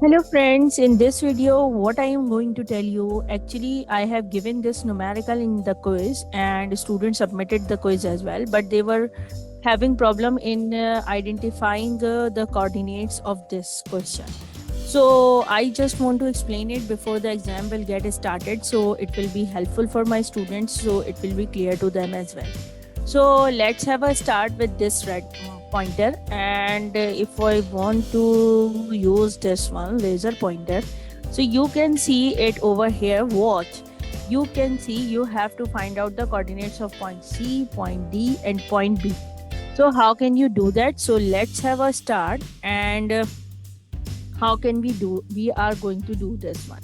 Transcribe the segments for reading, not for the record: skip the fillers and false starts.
Hello friends, in this video what I am going to tell you, actually I have given this numerical in the quiz and students submitted the quiz as well, but they were having problem in identifying the coordinates of this question. So I just want to explain it before the exam will get started, so it will be helpful for my students, so it will be clear to them as well. So let's have a start with this red pointer, and if I want to use this one laser pointer, so you can see it over here. Watch, you can see you have to find out the coordinates of point C, point D and point B. So how can you do that? So let's have a start, and how can we are going to do this one.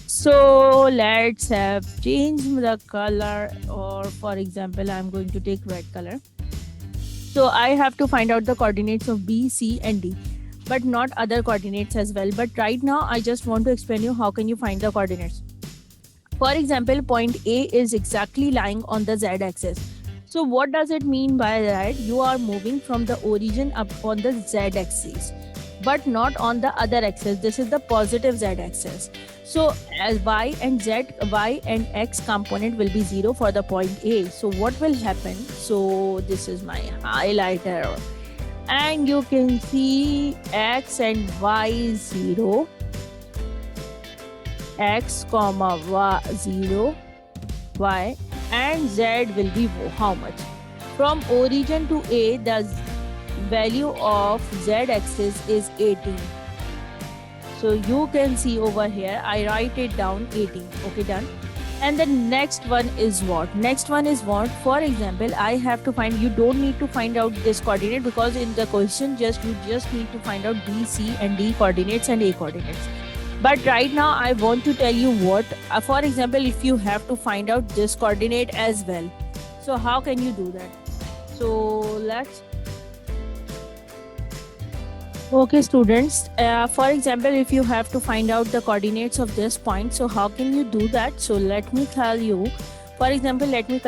So let's have change the color, or for example I'm going to take red color. So I have to find out the coordinates of B, C and D, but not other coordinates as well. But right now I just want to explain you how can you find the coordinates. For example, point A is exactly lying on the Z axis. So what does it mean by that? You are moving from the origin up on the Z axis, but not on the other axis. This is the positive Z axis. So as y and x component will be 0 for the point A. So what will happen? So this is my highlighter, and you can see x and y is 0, x comma y 0, y and z will be how much? From origin to A, the value of z-axis is 18. So you can see over here, I write it down 18. Okay, done. And the next one is what? Next one is what? For example, I have to find, you don't need to find out this coordinate, because in the question you just need to find out B, C and D coordinates and A coordinates. But right now I want to tell you what, for example, if you have to find out this coordinate as well. So how can you do that? So let's Okay, students. For example, if you have to find out the coordinates of this point, so how can you do that? So let me tell you. For example, let me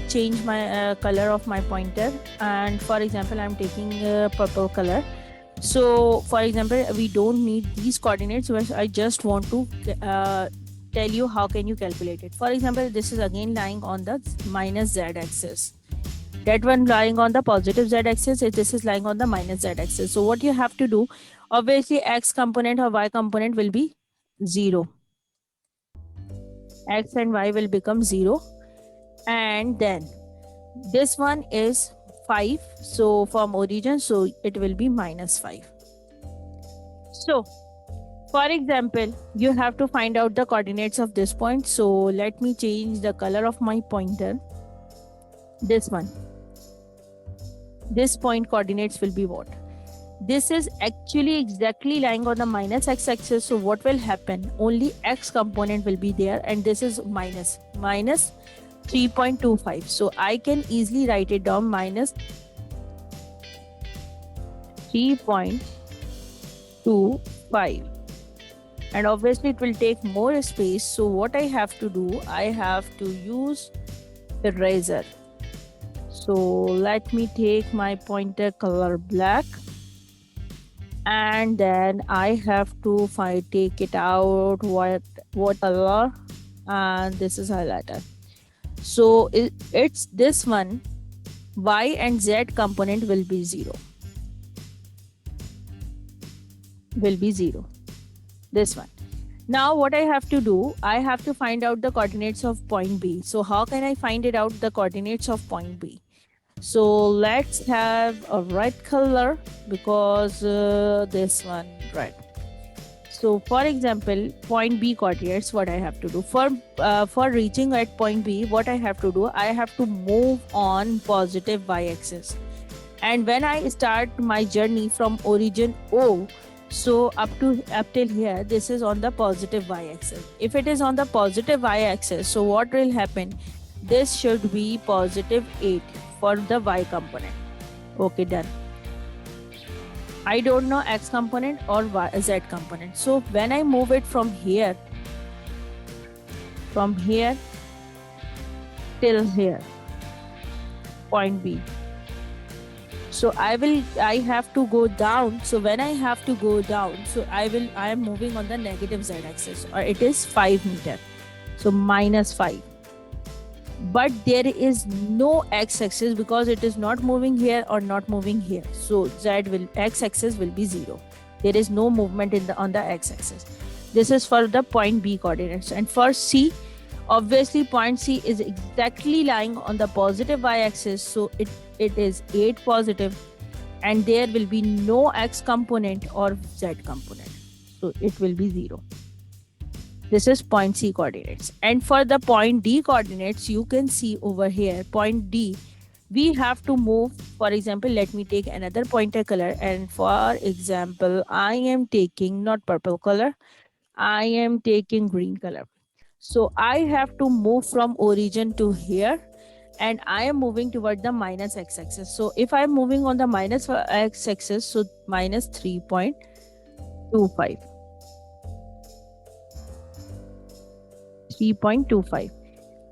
change my color of my pointer, and for example, I'm taking purple color. So for example, we don't need these coordinates, but I just want to tell you how can you calculate it. For example, this is again lying on the minus z axis, that one lying on the positive z-axis, this is lying on the minus z-axis. So what you have to do, obviously x component or y component will be 0. X and y will become 0, and then this one is 5. So from origin, so it will be minus 5. So for example, you have to find out the coordinates of this point. So let me change the color of my pointer. This one, this point coordinates will be what? This is actually exactly lying on the minus x-axis. So what will happen? Only x component will be there, and this is minus 3.25. So I can easily write it down minus 3.25, and obviously it will take more space. So what I have to do, I have to use eraser. So let me take my pointer color black, and then I have to take it out what color, and this is highlighter. So it's this one, y and z component will be 0. This one. Now what I have to do, I have to find out the coordinates of point B. So how can I find it out, the coordinates of point B? So let's have a red color, because this one red. So for example, point B coordinates, what I have to do for reaching at point B, what I have to do, I have to move on positive y-axis. And when I start my journey from origin O, so up till here, this is on the positive y-axis. If it is on the positive y-axis, so what will happen? This should be positive 8 for the y component. Okay, done. I don't know x component or z component. So when I move it from here till here, point B. So I have to go down. So when I have to go down, so I am moving on the negative z axis, or it is 5 meter. So -5. But there is no x-axis because it is not moving here or not moving here. So x-axis will be 0. There is no movement on the x-axis. This is for the point B coordinates. And for C, obviously point C is exactly lying on the positive y-axis. So it is 8 positive, and there will be no x component or z component. So it will be 0. This is point C coordinates. And for the point D coordinates, you can see over here, point D, we have to move. For example, let me take another pointer color. And for example, I am taking not purple color, I am taking green color. So I have to move from origin to here, and I am moving toward the minus x-axis. So if I'm moving on the minus x-axis, so minus 3.25. 3.25.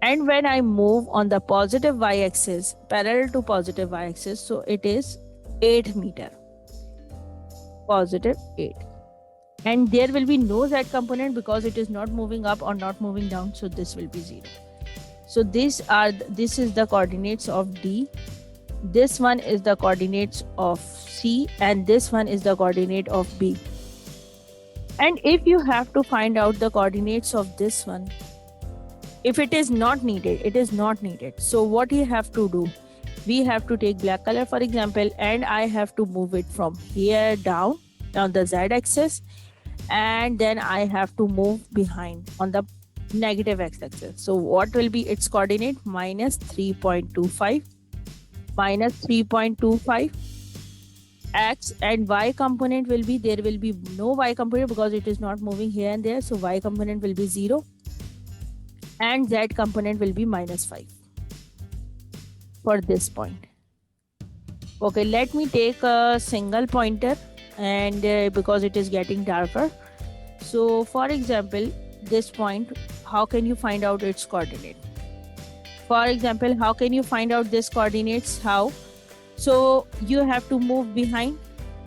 And when I move on the positive y-axis, parallel to positive y-axis, so it is 8 meter. Positive 8. And there will be no z component because it is not moving up or not moving down. So this will be 0. So this is the coordinates of D. This one is the coordinates of C, and this one is the coordinate of B. And if you have to find out the coordinates of this one, if it is not needed, it is not needed. So what you have to do, we have to take black color, for example, and I have to move it from here down on the z-axis, and then I have to move behind on the negative x-axis. So what will be its coordinate? Minus 3.25. Minus 3.25. X and y component will be, there will be no y component because it is not moving here and there. So y component will be 0. And z component will be -5 for this point. Okay, let me take a single pointer, and because it is getting darker. So for example, this point, how can you find out its coordinate? For example, how can you find out this coordinates? How? So you have to move behind,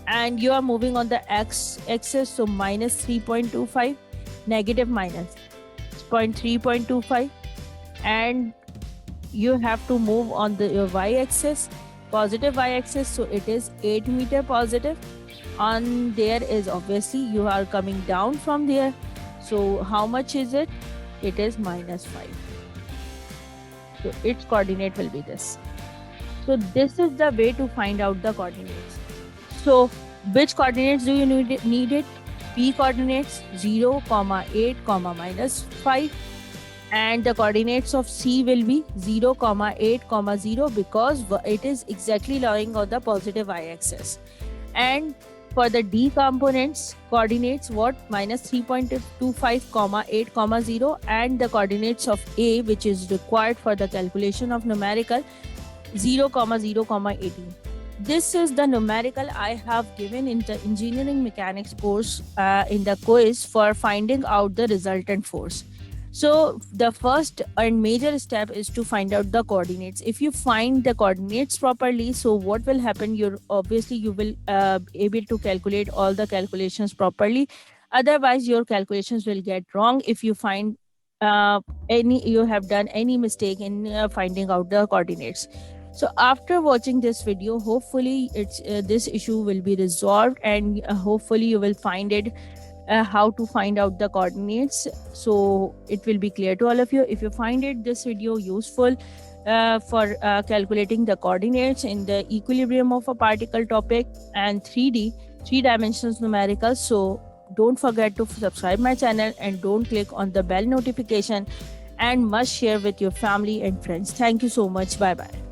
and you are moving on the x-axis. So minus 3.25, negative minus 0.3.25, and you have to move on the y-axis, positive y-axis. So it is 8 meter positive. On there is obviously you are coming down from there. So how much is it? It is -5. So its coordinate will be this. So this is the way to find out the coordinates. So which coordinates do you need it? P coordinates 0, 8, -5, and the coordinates of C will be 0, 8, 0 because it is exactly lying on the positive y-axis. And for the D components, coordinates what? Minus 3.25, 8, 0, and the coordinates of A, which is required for the calculation of numerical, 0, 0, 18. This is the numerical I have given in the engineering mechanics course in the quiz for finding out the resultant force. So the first and major step is to find out the coordinates. If you find the coordinates properly, so what will happen? You will able to calculate all the calculations properly. Otherwise, your calculations will get wrong if you find you have done any mistake in finding out the coordinates. So after watching this video, hopefully this issue will be resolved, and hopefully you will find it how to find out the coordinates. So it will be clear to all of you. If you find this video useful for calculating the coordinates in the equilibrium of a particle topic and 3D, 3 dimensions numerical, so don't forget to subscribe my channel and don't click on the bell notification, and must share with your family and friends. Thank you so much. Bye bye.